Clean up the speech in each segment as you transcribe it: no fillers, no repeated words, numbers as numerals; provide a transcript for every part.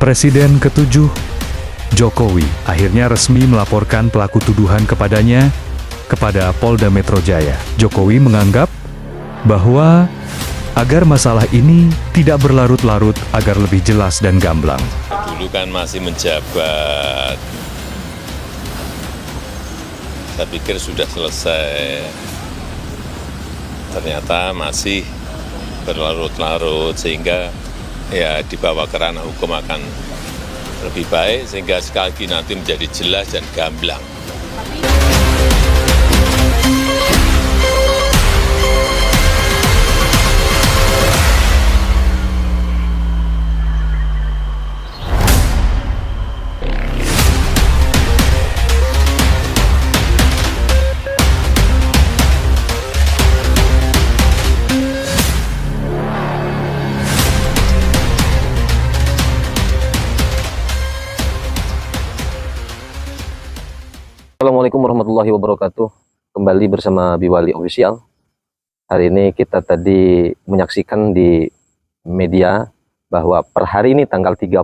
Presiden ke-7, Jokowi, akhirnya resmi melaporkan pelaku tuduhan kepadanya kepada Polda Metro Jaya. Jokowi menganggap bahwa agar masalah ini tidak berlarut-larut agar lebih jelas dan gamblang. Dulu kan masih menjabat, saya pikir sudah selesai, ternyata masih berlarut-larut sehingga ya dibawa ke ranah hukum akan lebih baik sehingga sekali lagi nanti menjadi jelas dan gamblang. Assalamualaikum warahmatullahi wabarakatuh. Kembali bersama Biwali Official. Hari ini kita tadi menyaksikan di media bahwa per hari ini tanggal 30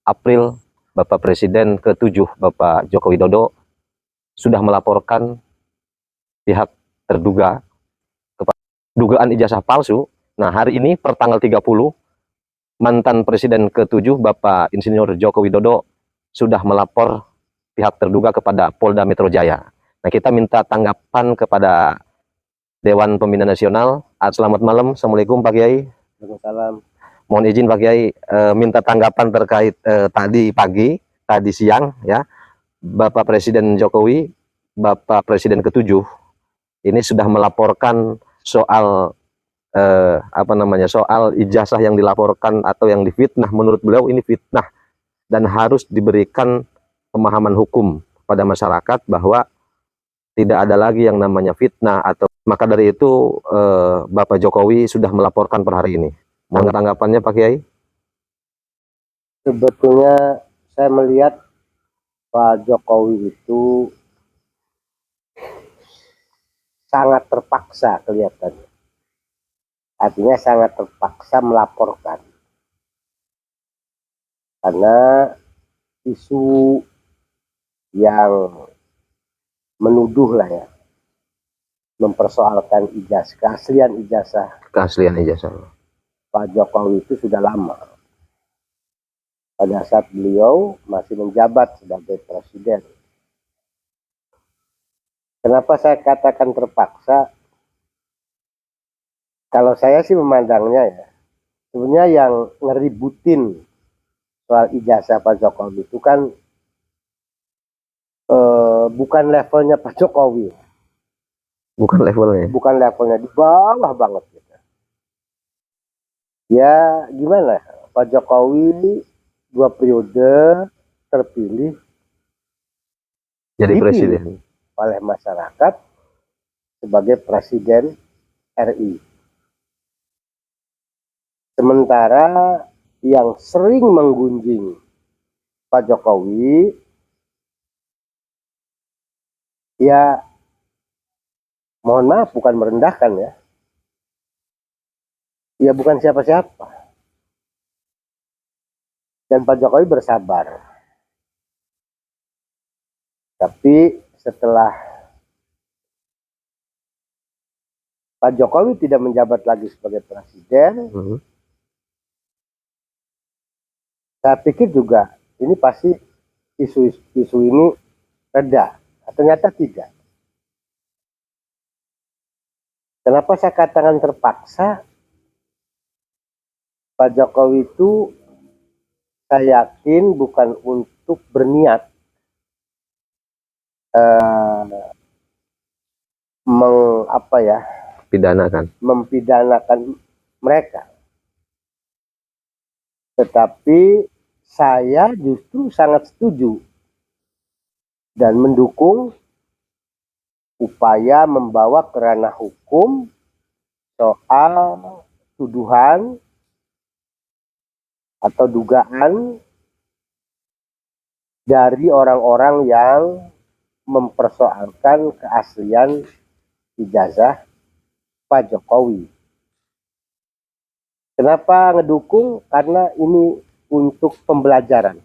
April Bapak Presiden ke-7 Bapak Joko Widodo sudah melaporkan pihak terduga kepada dugaan ijazah palsu. Nah, hari ini per tanggal 30 mantan Presiden ke-7 Bapak Insinyur Joko Widodo sudah melapor pihak terduga kepada Polda Metro Jaya. Nah, kita minta tanggapan kepada Dewan Pembina Nasional. Selamat malam, Assalamualaikum Pak Kiai. Waalaikumsalam. Mohon izin Pak Kiai, minta tanggapan terkait tadi pagi, tadi siang ya, Bapak Presiden Jokowi, Bapak Presiden ke-7 ini sudah melaporkan soal soal ijazah yang dilaporkan atau yang difitnah. Menurut beliau ini fitnah dan harus diberikan pemahaman hukum pada masyarakat bahwa tidak ada lagi yang namanya fitnah atau maka dari itu Bapak Jokowi sudah melaporkan per hari ini. Mohon tanggapannya Pak Kiai. Sebetulnya saya melihat Pak Jokowi itu sangat terpaksa kelihatannya. Artinya sangat terpaksa melaporkan. Karena isu yang menuduh lah ya, mempersoalkan keaslian ijazah Pak Jokowi itu sudah lama. Pada saat beliau masih menjabat sebagai presiden. Kenapa saya katakan terpaksa? Kalau saya sih memandangnya ya, sebenarnya yang ngeributin soal ijazah Pak Jokowi itu kan bukan levelnya Pak Jokowi. Bukan levelnya. Di bawah banget gitu. Ya gimana? Pak Jokowi 2 periode terpilih jadi presiden oleh masyarakat sebagai presiden RI. Sementara yang sering menggunjing Pak Jokowi ya, mohon maaf, bukan merendahkan ya. Ya bukan siapa-siapa. Dan Pak Jokowi bersabar. Tapi setelah Pak Jokowi tidak menjabat lagi sebagai presiden, saya pikir juga ini pasti isu ini reda. Ternyata tidak. Kenapa saya katakan terpaksa? Pak Jokowi itu saya yakin bukan untuk berniat mempidanakan mereka. Tetapi saya justru sangat setuju dan mendukung upaya membawa ke ranah hukum soal tuduhan atau dugaan dari orang-orang yang mempersoalkan keaslian ijazah Pak Jokowi. Kenapa ngedukung? Karena ini untuk pembelajaran.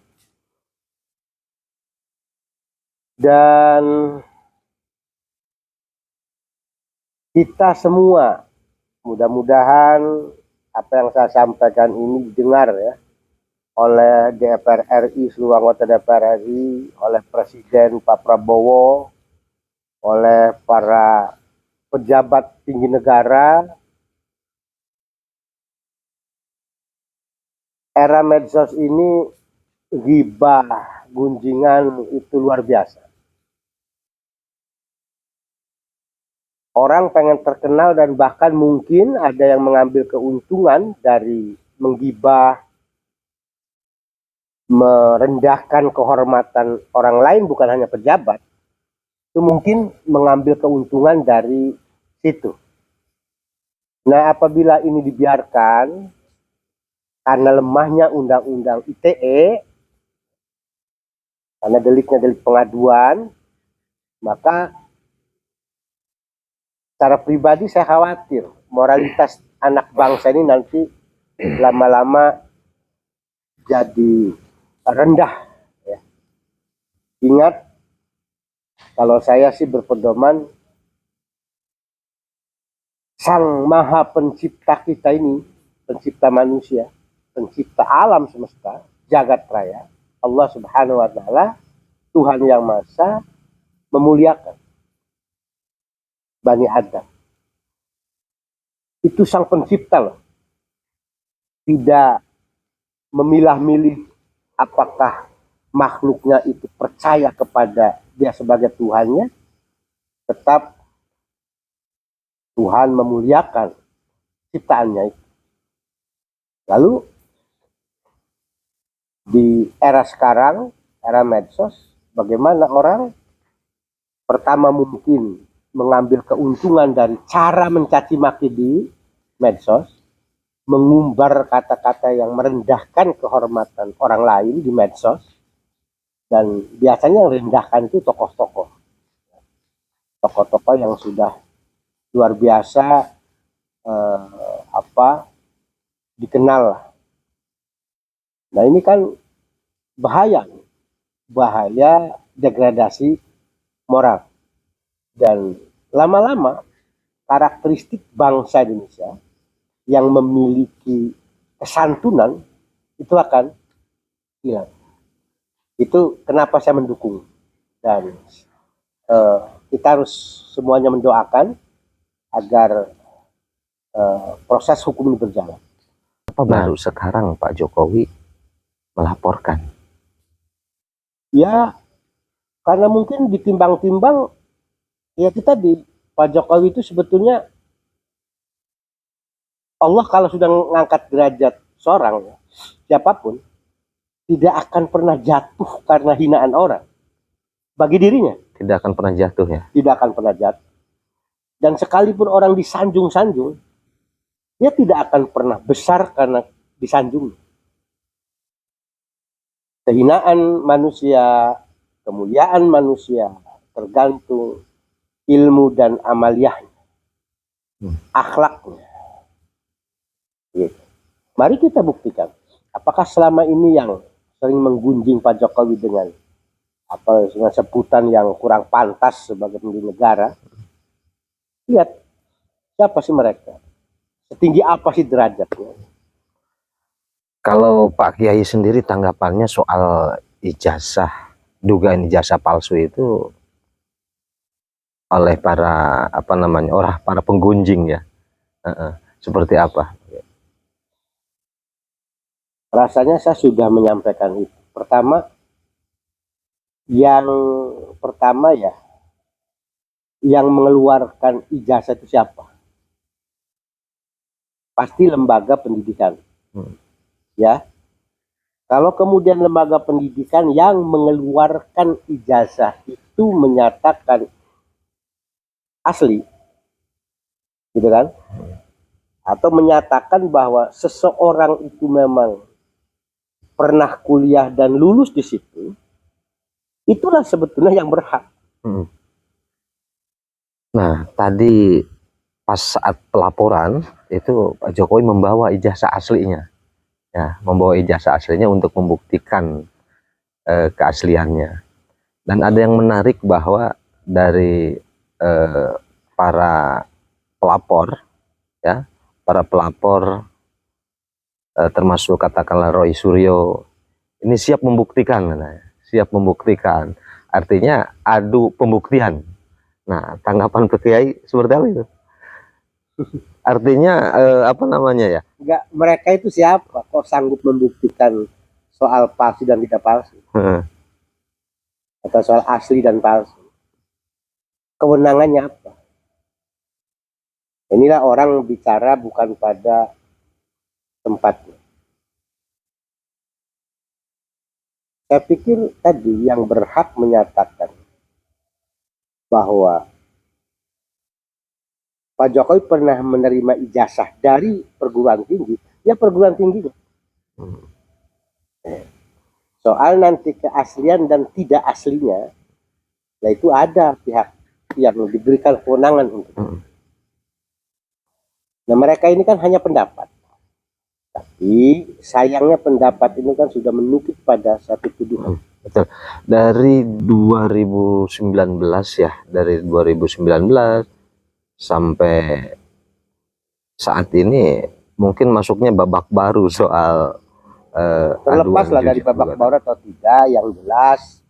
Dan kita semua, mudah-mudahan apa yang saya sampaikan ini didengar ya oleh DPR RI, seluruh anggota DPR RI, oleh Presiden Pak Prabowo, oleh para pejabat tinggi negara. Era medsos ini ghibah, gunjingan itu luar biasa. Orang pengen terkenal dan bahkan mungkin ada yang mengambil keuntungan dari menggibah, merendahkan kehormatan orang lain, bukan hanya pejabat. Itu mungkin mengambil keuntungan dari situ. Nah, apabila ini dibiarkan karena lemahnya undang-undang ITE, karena deliknya delik pengaduan, maka secara pribadi saya khawatir moralitas anak bangsa ini nanti lama-lama jadi rendah. Ya. Ingat, kalau saya sih berpedoman, Sang Maha Pencipta kita ini, pencipta manusia, pencipta alam semesta, jagat raya, Allah Subhanahu wa Ta'ala, Tuhan yang Maha Esa, memuliakan Bani Adam. Itu sang pencipta loh. Tidak memilah-milih apakah makhluknya itu percaya kepada dia sebagai Tuhannya, tetap Tuhan memuliakan ciptaannya itu. Lalu di era sekarang, era medsos, bagaimana orang pertama mungkin mengambil keuntungan dari cara mencaci maki di medsos, mengumbar kata-kata yang merendahkan kehormatan orang lain di medsos, dan biasanya yang merendahkan itu tokoh-tokoh yang sudah luar biasa dikenal. Nah, ini kan bahaya degradasi moral. Dan lama-lama karakteristik bangsa Indonesia yang memiliki kesantunan itu akan hilang. Itu kenapa saya mendukung. Dan kita harus semuanya mendoakan agar proses hukum ini berjalan. Apa baru sekarang Pak Jokowi melaporkan? Ya, karena mungkin ditimbang-timbang, ya kita di Pak Jokowi itu sebetulnya Allah kalau sudah mengangkat derajat seorang, siapapun, tidak akan pernah jatuh karena hinaan orang. Bagi dirinya. Tidak akan pernah jatuh ya? Tidak akan pernah jatuh. Dan sekalipun orang disanjung-sanjung, dia tidak akan pernah besar karena disanjung. Kehinaan manusia, kemuliaan manusia, tergantung ilmu dan amaliyahnya, akhlaknya. Gitu. Mari kita buktikan, apakah selama ini yang sering menggunjing Pak Jokowi dengan sebutan yang kurang pantas sebagai pemimpin negara, lihat siapa sih mereka, setinggi apa sih derajatnya. Kalau Pak Kiai sendiri tanggapannya soal ijazah, dugaan ijazah palsu itu oleh para para penggunjing ya, seperti apa? Rasanya saya sudah menyampaikan itu. Yang pertama ya, yang mengeluarkan ijazah itu siapa? Pasti lembaga pendidikan. Ya. Kalau kemudian lembaga pendidikan yang mengeluarkan ijazah itu menyatakan asli, gitu kan? Atau menyatakan bahwa seseorang itu memang pernah kuliah dan lulus di situ, itulah sebetulnya yang berhak. Nah, tadi pas saat pelaporan itu Pak Jokowi membawa ijazah aslinya, ya, membawa ijazah aslinya untuk membuktikan keasliannya. Dan ada yang menarik bahwa dari para pelapor, ya, para pelapor termasuk katakanlah Roy Suryo ini siap membuktikan, siap membuktikan. Artinya adu pembuktian. Nah, tanggapan Pak Kiai seperti apa itu? Artinya apa namanya ya? Enggak, mereka itu siapa kok sanggup membuktikan soal palsu dan tidak palsu, atau soal asli dan palsu? Kewenangannya apa? Inilah orang bicara bukan pada tempatnya. Saya pikir tadi yang berhak menyatakan bahwa Pak Jokowi pernah menerima ijazah dari perguruan tinggi, ya perguruan tingginya. Soal nanti keaslian dan tidak aslinya, nah itu ada pihak yang diberikan kewenangan untuk. Nah mereka ini kan hanya pendapat, tapi sayangnya pendapat ini kan sudah menukik pada satu tuduhan. Betul. Dari 2019 ya, dari 2019 sampai saat ini mungkin masuknya babak baru soal terlepas lah dari babak baru atau tidak, yang jelas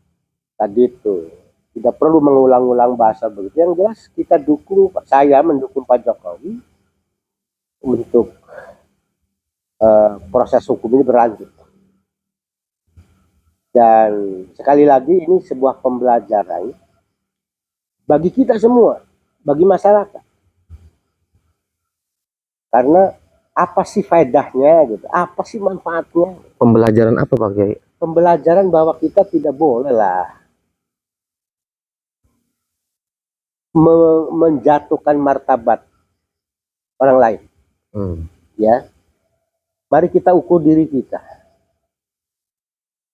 tadi itu tidak perlu mengulang-ulang bahasa begitu. Yang jelas kita dukung, saya mendukung Pak Jokowi untuk proses hukum ini berlanjut. Dan sekali lagi ini sebuah pembelajaran bagi kita semua, bagi masyarakat. Karena apa sih faedahnya gitu? Apa sih manfaatnya? Pembelajaran apa Pak Kiai? Pembelajaran bahwa kita tidak boleh lah menjatuhkan martabat orang lain. Ya, mari kita ukur diri kita.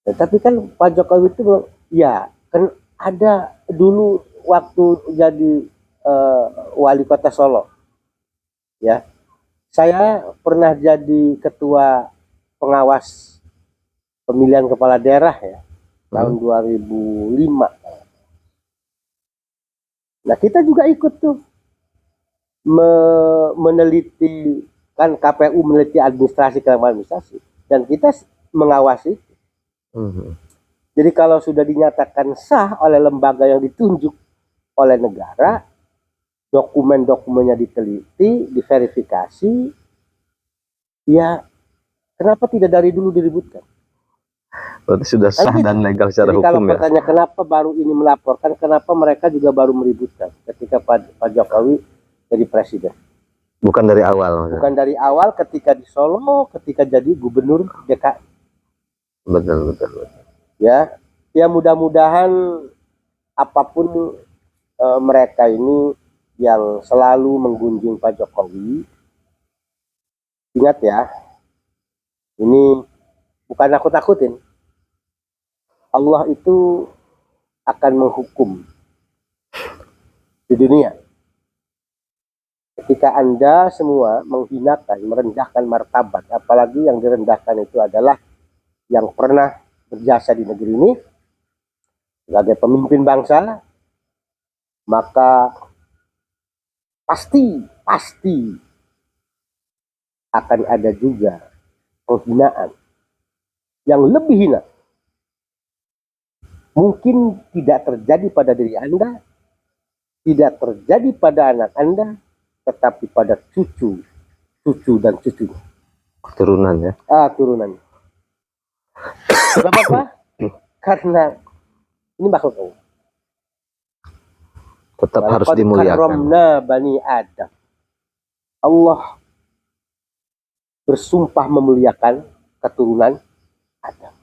Nah, tapi kan Pak Jokowi itu ya kan ada dulu waktu jadi wali kota Solo, ya saya pernah jadi ketua pengawas pemilihan kepala daerah ya tahun 2005. Nah kita juga ikut tuh meneliti, kan KPU meneliti administrasi dan kita mengawasi. Jadi kalau sudah dinyatakan sah oleh lembaga yang ditunjuk oleh negara, dokumen-dokumennya diteliti, diverifikasi, ya kenapa tidak dari dulu diributkan? Berarti sudah sah dan legal secara hukum. Kalau bertanya kenapa baru ini melaporkan, kenapa mereka juga baru meributkan ketika Pak Jokowi jadi presiden? Bukan dari awal. Bukan dari awal ketika di Solo, ketika jadi gubernur DKI. Betul. Ya mudah-mudahan apapun mereka ini yang selalu menggunjing Pak Jokowi, ingat ya, ini bukan nakut-nakutin. Allah itu akan menghukum di dunia ketika Anda semua menghinakan, merendahkan martabat, apalagi yang direndahkan itu adalah yang pernah berjasa di negeri ini sebagai pemimpin bangsa, maka pasti akan ada juga penghinaan yang lebih hina. Mungkin tidak terjadi pada diri Anda, tidak terjadi pada anak Anda, tetapi pada cucu dan cucunya. Turunan ya. Turunan. Kenapa? Karena ini makhluk Allah. Tetap harus dimuliakan. Karomna Bani Adam. Allah bersumpah memuliakan keturunan Adam.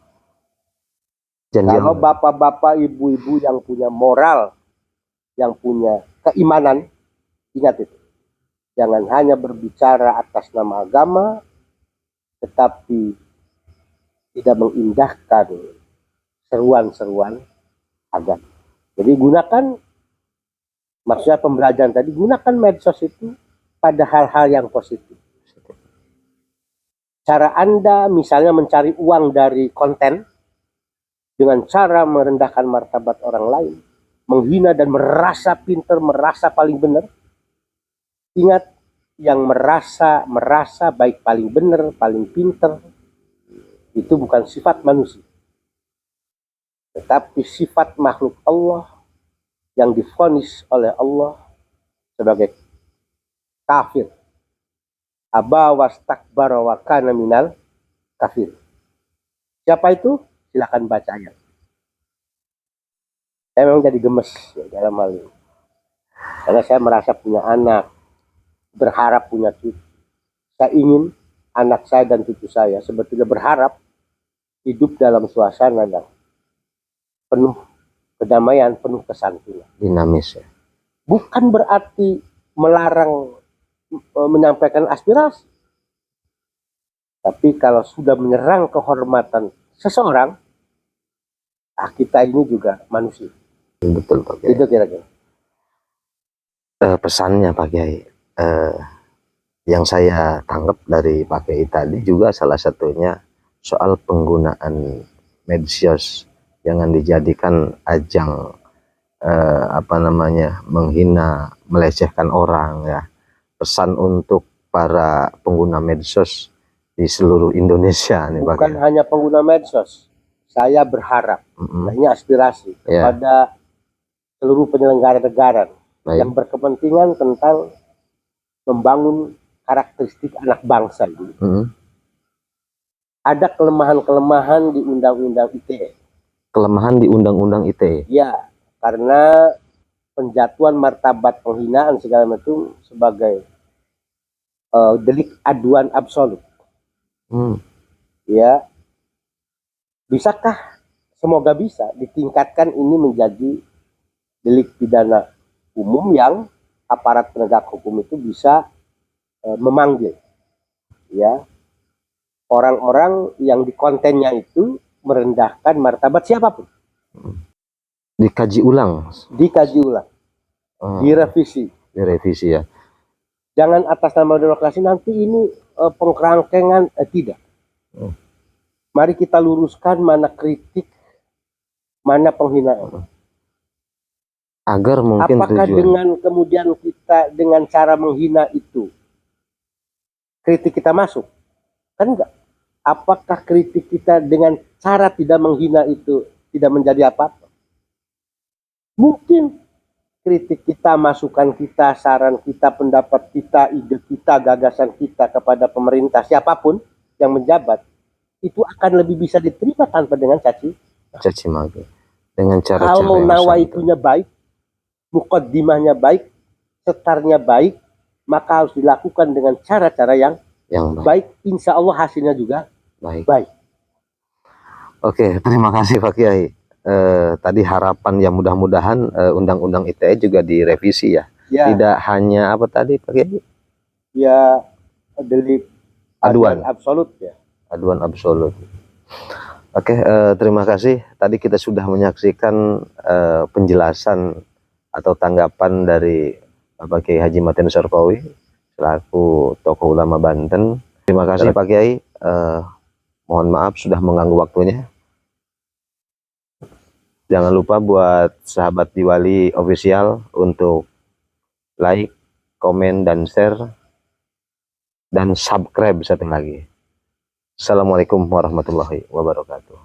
Kalau bapak-bapak, ibu-ibu yang punya moral, yang punya keimanan, ingat itu. Jangan hanya berbicara atas nama agama, tetapi tidak mengindahkan seruan-seruan agama. Jadi gunakan, maksudnya pembelajaran tadi, gunakan medsos itu pada hal-hal yang positif. cara Anda misalnya mencari uang dari konten dengan cara merendahkan martabat orang lain, menghina dan merasa pinter, merasa paling benar. Ingat, yang merasa baik, paling benar, paling pinter, itu bukan sifat manusia, tetapi sifat makhluk Allah yang divonis oleh Allah sebagai kafir. Aba wastakbara wa kana minal kafir. Siapa itu? Silakan baca ayat. Saya memang jadi gemes ya, dalam hal ini. Karena saya merasa punya anak, berharap punya cucu. Saya ingin anak saya dan cucu saya sebetulnya berharap hidup dalam suasana yang penuh kedamaian, penuh kesantunan. Dinamis ya. Bukan berarti melarang menyampaikan aspirasi. Tapi kalau sudah menyerang kehormatan seseorang, kita ini juga manusia. Betul Pak Kiai. Itu kira-kira. Pesannya Pak Kiai, yang saya tangkap dari Pak Kiai tadi juga salah satunya soal penggunaan medsos, jangan dijadikan ajang menghina, melecehkan orang ya. Pesan untuk para pengguna medsos di seluruh Indonesia nih Pak. Bukan hanya pengguna medsos. Saya berharap, nah ini aspirasi kepada seluruh penyelenggara negara yang berkepentingan tentang membangun karakteristik anak bangsa ini. Ada kelemahan-kelemahan di Undang-Undang ITE. Kelemahan di Undang-Undang ITE? Ya, karena penjatuhan martabat, penghinaan segala macam sebagai delik aduan absolut. Ya, bisakah? Semoga bisa ditingkatkan ini menjadi delik pidana umum yang aparat penegak hukum itu bisa memanggil, ya, orang-orang yang di kontennya itu merendahkan martabat siapapun. Dikaji ulang. Direvisi ya. Jangan atas nama demokrasi nanti ini pengkerangkengan, tidak. Mari kita luruskan mana kritik, mana penghinaan. Agar mungkin apakah dengan kemudian kita dengan cara menghina itu kritik kita masuk? Kan enggak. Apakah kritik kita dengan cara tidak menghina itu tidak menjadi apa-apa? Mungkin kritik kita, masukan kita, saran kita, pendapat kita, ide kita, gagasan kita kepada pemerintah siapapun yang menjabat itu akan lebih bisa diterima tanpa dengan caci maki. Dengan cara kalau nawaitunya baik, mukaddimahnya baik, setarnya baik, maka harus dilakukan dengan cara-cara yang baik. Insya Allah hasilnya juga baik. Oke, terima kasih Pak Kiai. Tadi harapan yang mudah-mudahan Undang-Undang ITE juga direvisi ya. Tidak hanya apa tadi Pak Kiai? Ya, delik aduan absolut ya. Aduan absolut. Oke, terima kasih. Tadi kita sudah menyaksikan penjelasan atau tanggapan dari Bapak Kiai Haji Maten Syarqawi selaku tokoh ulama Banten. Terima kasih Pak Kiai. Mohon maaf sudah mengganggu waktunya. Jangan lupa buat sahabat Diwali Official untuk like, komen, dan share, dan subscribe satu lagi. Assalamualaikum warahmatullahi wabarakatuh.